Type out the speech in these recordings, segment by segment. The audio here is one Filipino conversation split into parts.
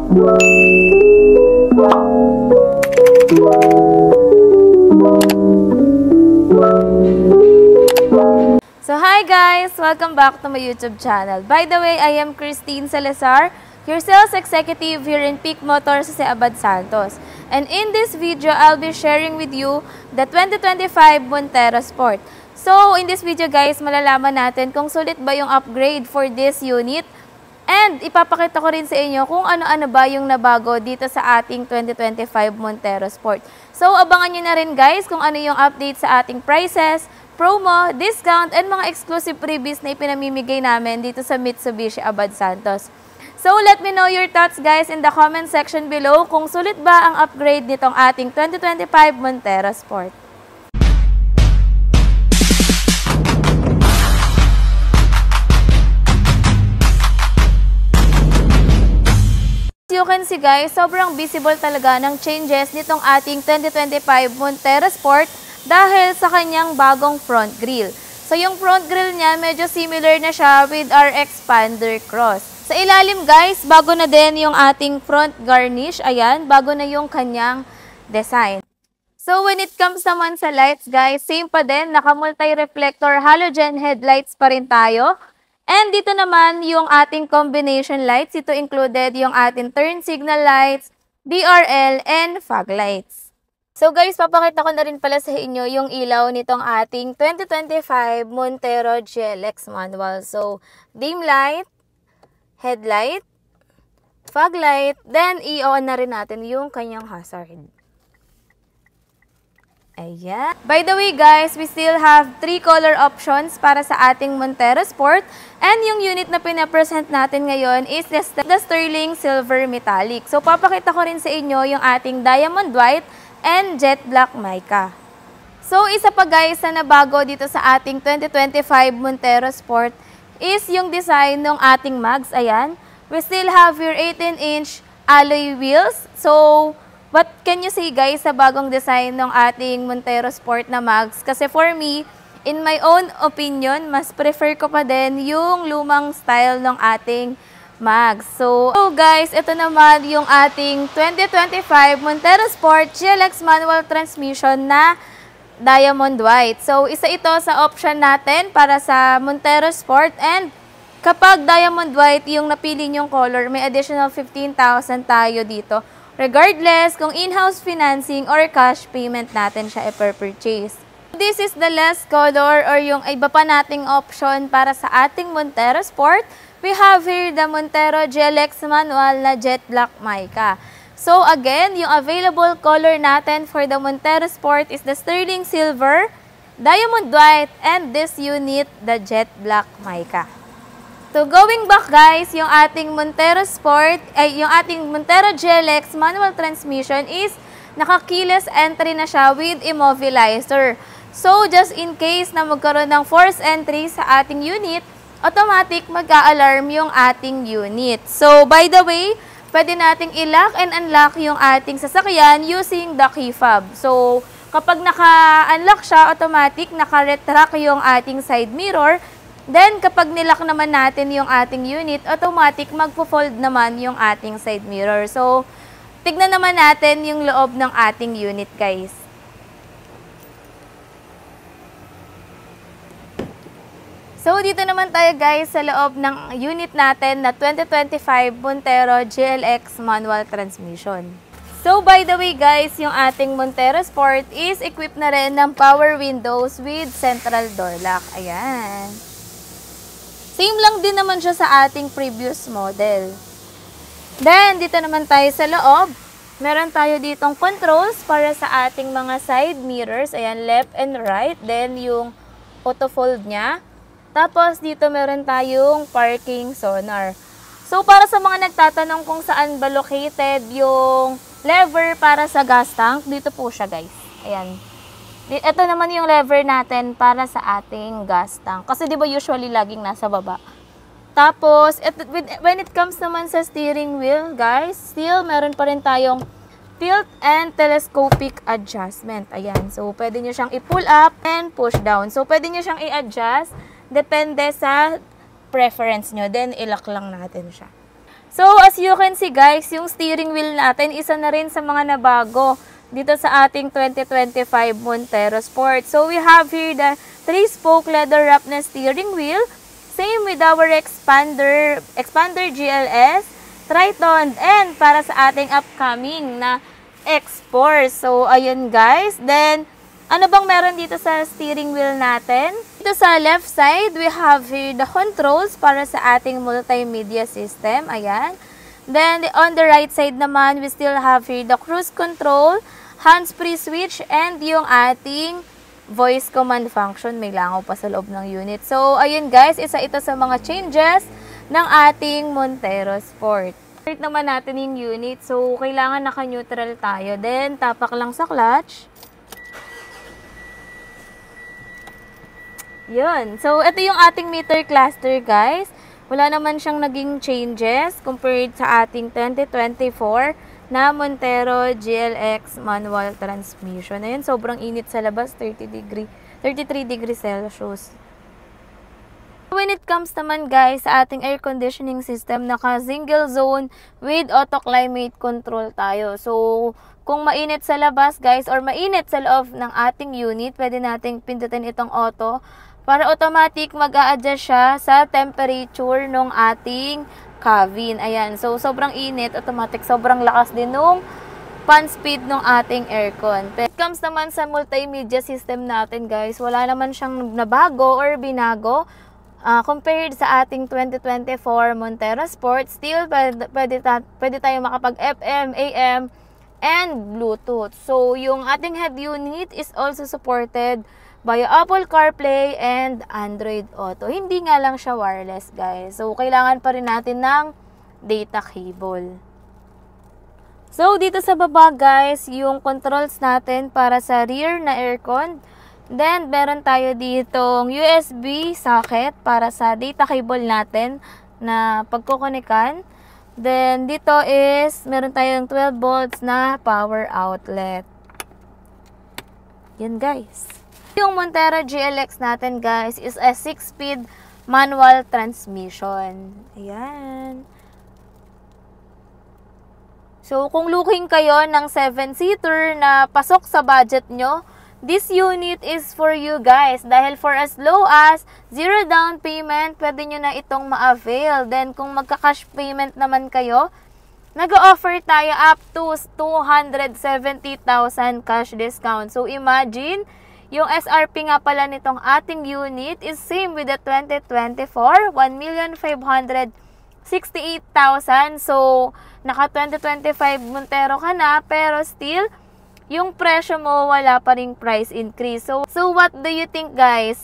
So hi guys! Welcome back to my YouTube channel. By the way, I am Christine Salazar, your sales executive here in Peak Motors sa Abad Santos. And in this video, I'll be sharing with you the 2025 Montero Sport. So in this video guys, malalaman natin kung sulit ba yung upgrade for this unit. And ipapakita ko rin sa inyo kung ano-ano ba yung nabago dito sa ating 2025 Montero Sport. So abangan nyo na rin guys kung ano yung update sa ating prices, promo, discount, and mga exclusive freebies na ipinamimigay namin dito sa Mitsubishi Abad Santos. So let me know your thoughts guys in the comment section below kung sulit ba ang upgrade nitong ating 2025 Montero Sport. You can see guys, sobrang visible talaga ng changes nitong ating 2025 Montero Sport dahil sa kanyang bagong front grille. So yung front grille niya medyo similar na siya with our expander cross. Sa ilalim guys, bago na din yung ating front garnish. Ayan, bago na yung kanyang design. So when it comes naman sa lights guys, same pa din, naka multi-reflector halogen headlights pa rin tayo. And dito naman yung ating combination lights. Ito included yung ating turn signal lights, DRL, and fog lights. So guys, papakita ko na rin pala sa inyo yung ilaw nitong ating 2025 Montero GLX manual. So, dim light, headlight, fog light, then i-on na rin natin yung kanyang hazard. Ayan. By the way guys, we still have 3 color options para sa ating Montero Sport. And yung unit na pinapresent natin ngayon is the Sterling Silver Metallic. So papakita ko rin sa inyo yung ating Diamond White and Jet Black Mica. So isa pa guys na nabago dito sa ating 2025 Montero Sport is yung design ng ating mags. Ayan. We still have your 18-inch alloy wheels. So what can you say guys sa bagong design ng ating Montero Sport na mags? Kasi for me, in my own opinion, mas prefer ko pa din yung lumang style ng ating mags. So guys, ito naman yung ating 2025 Montero Sport GLX manual transmission na Diamond White. So isa ito sa option natin para sa Montero Sport, and kapag Diamond White yung napili nyong color, may additional 15,000 tayo dito. Regardless kung in-house financing or cash payment natin siya i-purchase. This is the last color or yung iba pa nating option para sa ating Montero Sport. We have here the Montero GLX manual na Jet Black Mica. So again, yung available color natin for the Montero Sport is the Sterling Silver, Diamond White, and this unit, the Jet Black Mica. So going back guys, yung ating Montero Sport, yung ating Montero GLX manual transmission is naka-keyless entry na siya with immobilizer. So just in case na magkaroon ng force entry sa ating unit, automatic mag-a-alarm yung ating unit. So by the way, pwede nating i-lock and unlock yung ating sasakyan using the key fob. So kapag naka-unlock siya, automatic naka-retract yung ating side mirror. Then, kapag nilock naman natin yung ating unit, automatic magpo-fold naman yung ating side mirror. So, tignan naman natin yung loob ng ating unit, guys. So, dito naman tayo, guys, sa loob ng unit natin na 2025 Montero GLX manual transmission. So, by the way, guys, yung ating Montero Sport is equipped na rin ng power windows with central door lock. Ayan. Same lang din naman siya sa ating previous model. Then, dito naman tayo sa loob. Meron tayo ditong controls para sa ating mga side mirrors. Ayan, left and right. Then, yung auto fold niya. Tapos, dito meron tayong parking sonar. So, para sa mga nagtatanong kung saan ba located yung lever para sa gas tank, dito po siya guys. Ayan. Ito naman yung lever natin para sa ating gas tank. Kasi di ba usually laging nasa baba. Tapos, when it comes naman sa steering wheel, guys, still meron pa rin tayong tilt and telescopic adjustment. Ayan. So, pwede nyo siyang i-pull up and push down. So, pwede nyo siyang i-adjust. Depende sa preference nyo. Then, i-lock lang natin siya. So, as you can see guys, yung steering wheel natin, isa na rin sa mga nabago dito sa ating 2025 Montero Sport. So, we have here the 3-spoke leather wrap na steering wheel. Same with our Expander GLS, Triton, and para sa ating upcoming na X-Force. So, ayun guys. Then, ano bang meron dito sa steering wheel natin? Dito sa left side, we have here the controls para sa ating multimedia system. Ayan. Then, on the right side naman, we still have here the cruise control, hands-free switch, and yung ating voice command function. May langaw pa sa loob ng unit. So, ayun guys, isa ito sa mga changes ng ating Montero Sport. Start naman natin yung unit. So, kailangan naka-neutral tayo. Then, tapak lang sa clutch. Yun. So, ito yung ating meter cluster, guys. Wala naman siyang naging changes compared sa ating 2024 na Montero GLX manual transmission. Ayun, sobrang init sa labas, 33 degrees Celsius. When it comes naman guys sa ating air conditioning system, naka-single zone with auto-climate control tayo. So, kung mainit sa labas guys or mainit sa loob ng ating unit, pwede nating pindutin itong auto para automatic mag-a-adjust siya sa temperature ng ating cabin. Ayan. So, sobrang init, automatic, sobrang lakas din nung fan speed ng ating aircon. When it comes naman sa multimedia system natin guys, wala naman siyang nabago or binago. Compared sa ating 2024 Montero Sport, still pwede tayo makapag FM, AM, and Bluetooth. So, yung ating head unit is also supported by Apple CarPlay and Android Auto. Hindi nga lang siya wireless, guys. So, kailangan pa rin natin ng data cable. So, dito sa baba, guys, yung controls natin para sa rear na aircon. Then, meron tayo ditong USB socket para sa data cable natin na pagkukonikan. Then, dito is, meron tayong 12 volts na power outlet. Yan, guys. Yung Montero GLX natin, guys, is a 6-speed manual transmission. Ayan. So, kung looking kayo ng 7-seater na pasok sa budget nyo, this unit is for you guys. Dahil for as low as 0 down payment, pwede nyo na itong ma-avail. Then, kung magka-cash payment naman kayo, nag-offer tayo up to 270,000 cash discount. So, imagine, yung SRP nga pala nitong ating unit is same with the 2024, 1,568,000. So, naka 2025 Montero ka na, pero still, yung presyo mo wala pa ring price increase. So what do you think guys?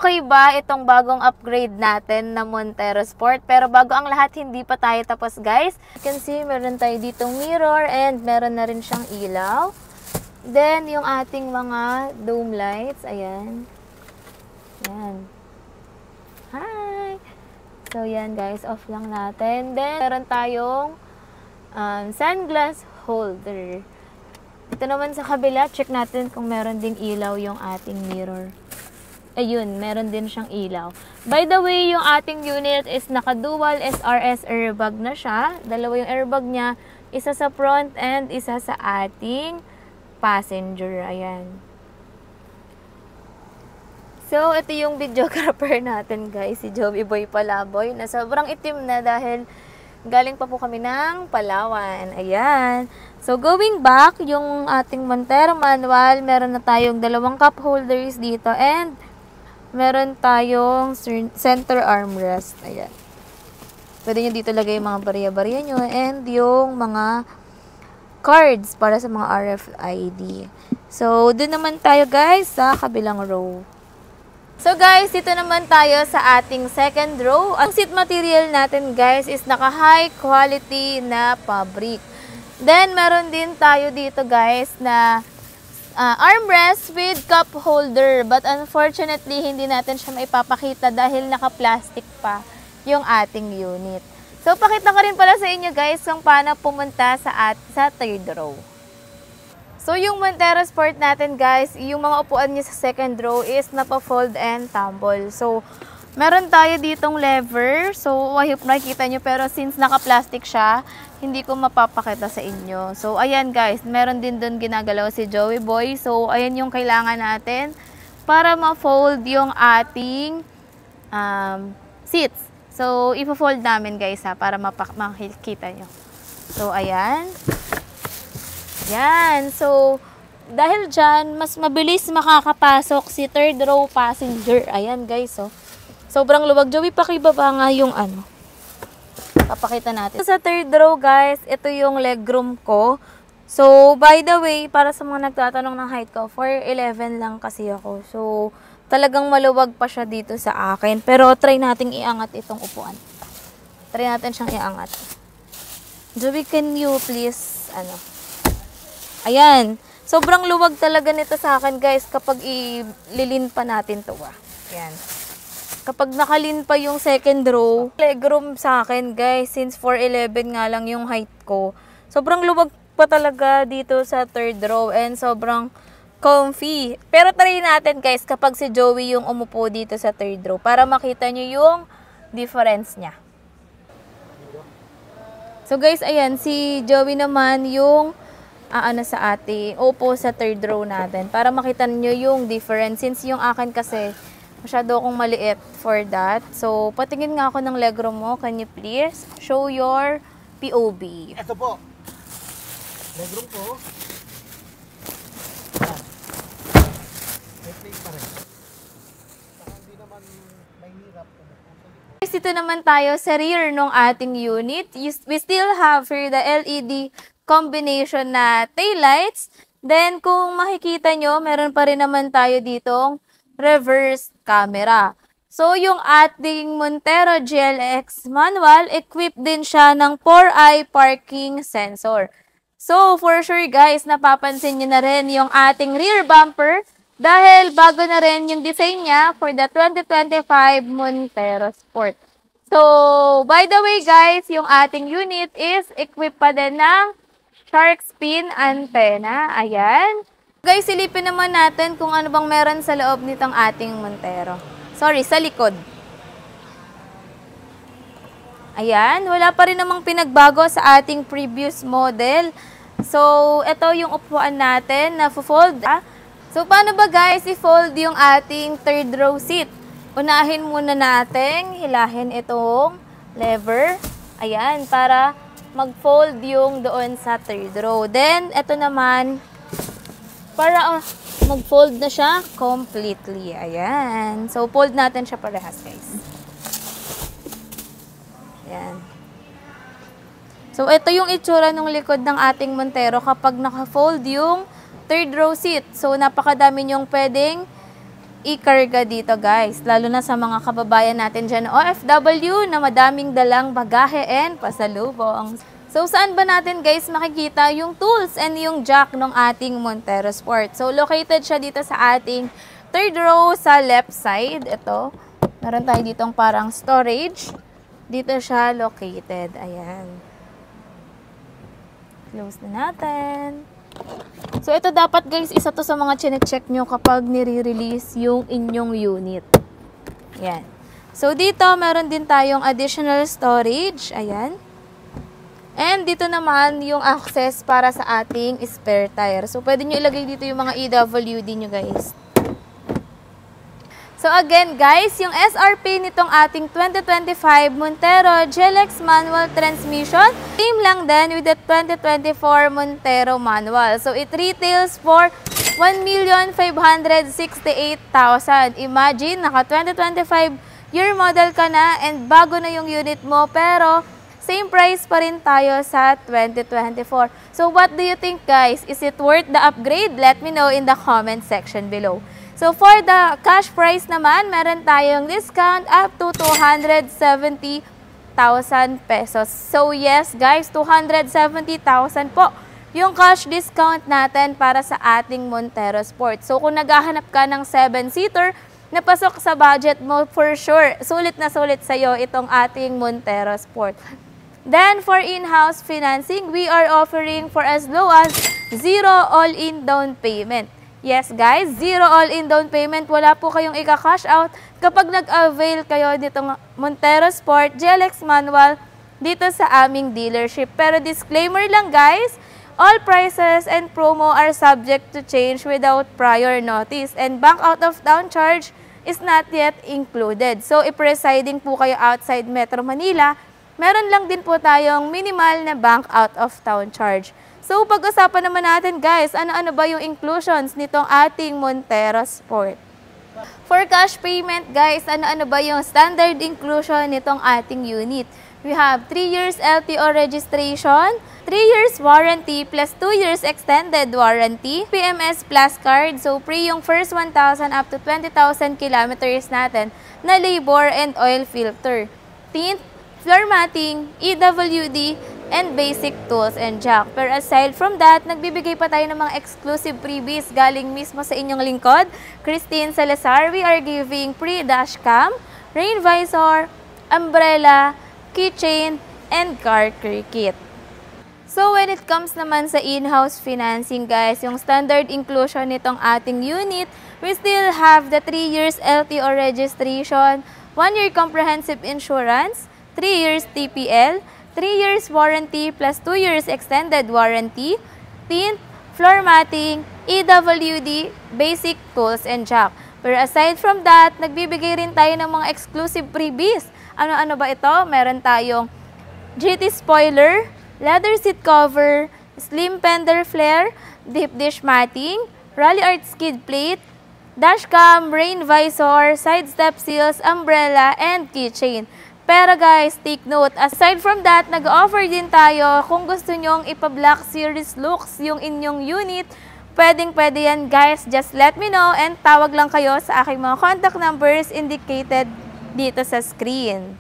Okay ba itong bagong upgrade natin na Montero Sport? Pero bago ang lahat, hindi pa tayo tapos guys. You can see, meron tayo ditong mirror and meron na rin siyang ilaw. Then, yung ating mga dome lights, ayan. Ayan. Hi! So, yan guys, off lang natin. Then, meron tayong sunglass holder. Ito naman sa kabila, check natin kung meron ding ilaw yung ating mirror. Ayun, meron din siyang ilaw. By the way, yung ating unit is naka-dual SRS airbag na siya. Dalawa yung airbag niya, isa sa front and isa sa ating passenger. Ayan. So, ito yung videographer natin guys, si Joby Boy Palaboy, na sobrang itim na dahil galing pa po kami ng Palawan. Ayan. So, going back, yung ating Montero manual, meron na tayong dalawang cup holders dito and meron tayong center armrest. Ayan. Pwede nyo dito lagay yung mga barya-barya nyo and yung mga cards para sa mga RFID. So, dun naman tayo guys sa kabilang row. So guys, dito naman tayo sa ating second row. Ang seat material natin guys is naka high quality na fabric. Then, meron din tayo dito guys na armrest with cup holder. But unfortunately, hindi natin siya maipapakita dahil naka-plastic pa yung ating unit. So, pakita ko rin pala sa inyo guys kung paano pumunta sa third row. So, yung Montero Sport natin guys, yung mga upuan niya sa second row is napa-fold and tumble. So, Meron tayo ditong lever. So, I hope nakikita nyo. Pero since naka-plastic siya, hindi ko mapapakita sa inyo. So, ayan guys. Meron din doon ginagalaw si Joey Boy. So, ayan yung kailangan natin para ma-fold yung ating seats. So, ipo-fold namin guys ha, para makikita nyo. So, ayan. Yan. So, dahil dyan, mas mabilis makakapasok si third row passenger. Ayan guys, oh. Sobrang luwag. Joey, pakibaba nga yung ano. Papakita natin. Sa third row guys, ito yung legroom ko. So, by the way, para sa mga nagtatanong ng height ko, 4'11 lang kasi ako. So, talagang maluwag pa siya dito sa akin. Pero, try nating iangat itong upuan. Try natin siyang iangat. Joey, can you please, Ayan. Sobrang luwag talaga nito sa akin, guys, kapag ililin pa natin to. Ayan. Kapag nakalin pa yung second row, legroom sa akin, guys, since 4'11 nga lang yung height ko. Sobrang luwag pa talaga dito sa third row and sobrang comfy. Pero try natin guys kapag si Joey yung umupo dito sa third row para makita nyo yung difference niya. So guys, ayan, si Joey naman yung sa ating upo sa third row natin para makita nyo yung difference. Since yung akin kasi masyado akong maliit for that. So patingin nga ako ng legroom mo. Can you please show your POV? Ito po. Legroom ko. May plate pa rin. Saka hindi naman may hirap. Guys, dito naman tayo sa rear ng ating unit. We still have here the LED combination na taillights. Then, kung makikita nyo, meron pa rin naman tayo ditong reverse camera. So, yung ating Montero GLX manual, equipped din siya ng 4-eye parking sensor. So, for sure guys, napapansin nyo na rin yung ating rear bumper dahil bago na rin yung design niya for the 2025 Montero Sport. So, by the way guys, yung ating unit is equipped pa din ng shark fin antenna. Ayan. Guys, silipin naman natin kung ano bang meron sa loob nitong ating Montero. Sorry, sa likod. Ayan, wala pa rin namang pinagbago sa ating previous model. So, ito yung upuan natin na fold. So, paano ba guys i-fold yung ating third row seat? Unahin muna natin, hilahin itong lever. Ayan, para mag-fold yung doon sa third row. Then, ito naman, para mag-fold na siya completely. Ayan. So, fold natin siya parehas guys. Ayan. So, ito yung itsura ng likod ng ating Montero kapag naka-fold yung third row seat. So, napakadami nyong pwedeng i-carga dito, guys. Lalo na sa mga kababayan natin dyan OFW na madaming dalang bagahe and pasalubong. So, saan ba natin, guys, makikita yung tools and yung jack ng ating Montero Sport? So, located siya dito sa ating third row sa left side. Ito. Meron tayo ditong parang storage. Dito siya located. Ayan. Close na natin. So, ito dapat guys, isa to sa mga chinecheck nyo kapag nire-release yung inyong unit. Ayan. So, dito, meron din tayong additional storage. Ayan. And dito naman yung access para sa ating spare tire. So, pwede nyo ilagay dito yung mga EWD nyo guys. So again guys, yung SRP nitong ating 2025 Montero GLX manual transmission, same lang din with the 2024 Montero manual. So it retails for 1,568,000. Imagine, naka 2025 year model ka na and bago na yung unit mo pero same price pa rin tayo sa 2024. So what do you think guys? Is it worth the upgrade? Let me know in the comment section below. So, for the cash price naman, meron tayong discount up to 270,000 pesos. So, yes guys, 270,000 po yung cash discount natin para sa ating Montero Sport. So, kung naghahanap ka ng 7-seater na pasok sa budget mo, for sure, sulit na sulit sa'yo itong ating Montero Sport. Then, for in-house financing, we are offering for as low as 0 all-in down payment. Yes guys, zero all-in down payment. Wala po kayong ika-cash out kapag nag-avail kayo nitong Montero Sport GLX manual dito sa aming dealership. Pero disclaimer lang guys, all prices and promo are subject to change without prior notice and bank out of town charge is not yet included. So if residing po kayo outside Metro Manila, meron lang din po tayong minimal na bank out of town charge. So, pag-usapan naman natin guys, ano-ano ba yung inclusions nitong ating Montero Sport? For cash payment guys, ano-ano ba yung standard inclusion nitong ating unit? We have 3 years LTO registration, 3 years warranty plus 2 years extended warranty, PMS Plus card, so free yung first 1,000 up to 20,000 kilometers natin na labor and oil filter, tint, floor matting, EWD, and basic tools and jack. Pero aside from that, nagbibigay pa tayo ng mga exclusive freebies galing mismo sa inyong lingkod, Christine Salazar. We are giving free dashcam, rain visor, umbrella, keychain, and car care kit. So when it comes naman sa in-house financing guys, yung standard inclusion nitong ating unit, we still have the 3 years LTO registration, 1 year comprehensive insurance, 3 years TPL, 3 years warranty plus 2 years extended warranty, tint, floor matting, EWD, basic tools and jack. Pero aside from that, nagbibigay rin tayo ng mga exclusive freebies. Ano-ano ba ito? Meron tayong GT spoiler, leather seat cover, slim fender flare, deep dish matting, rally art skid plate, dashcam, rain visor, side step seals, umbrella, and keychain. Pero guys, take note, aside from that, nag-offer din tayo kung gusto nyong ipa-Black Series looks yung inyong unit. Pwedeng-pwede yan guys, just let me know and tawag lang kayo sa aking mga contact numbers indicated dito sa screen.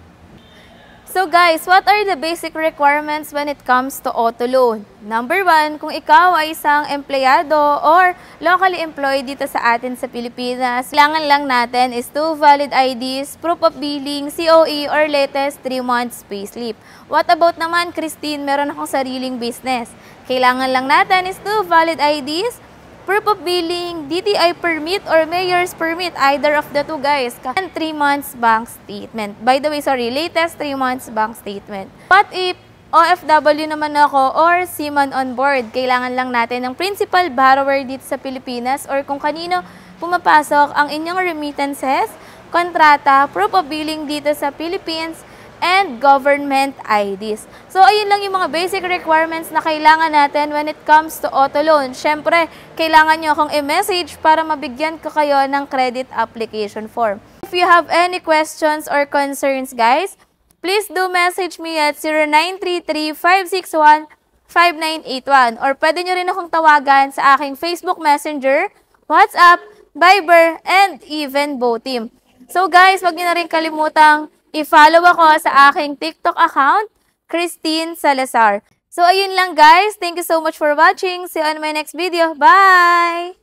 So guys, what are the basic requirements when it comes to auto loan? Number 1, kung ikaw ay isang empleyado or locally employed dito sa atin sa Pilipinas, kailangan lang natin is 2 valid IDs, proof of billing, COE, or latest 3 months payslip. What about naman, Christine, meron akong sariling business. Kailangan lang natin is 2 valid IDs, proof of billing, DTI permit or mayor's permit, either of the 2 guys, and 3 months bank statement. By the way, sorry, latest 3 months bank statement. But if OFW naman ako or seaman on board, kailangan lang natin ng principal borrower dito sa Pilipinas or kung kanino pumapasok ang inyong remittances, kontrata, proof of billing dito sa Philippines, and government IDs. So, ayun lang yung mga basic requirements na kailangan natin when it comes to auto loan. Siyempre, kailangan nyo akong i-message para mabigyan ko kayo ng credit application form. If you have any questions or concerns, guys, please do message me at 0933-561-5981 or pwede nyo rin akong tawagan sa aking Facebook Messenger, WhatsApp, Viber, and even Botim. So, guys, wag nyo na rin kalimutang i-follow ako sa aking TikTok account, Christine Salazar. So, ayun lang guys. Thank you so much for watching. See you on my next video. Bye!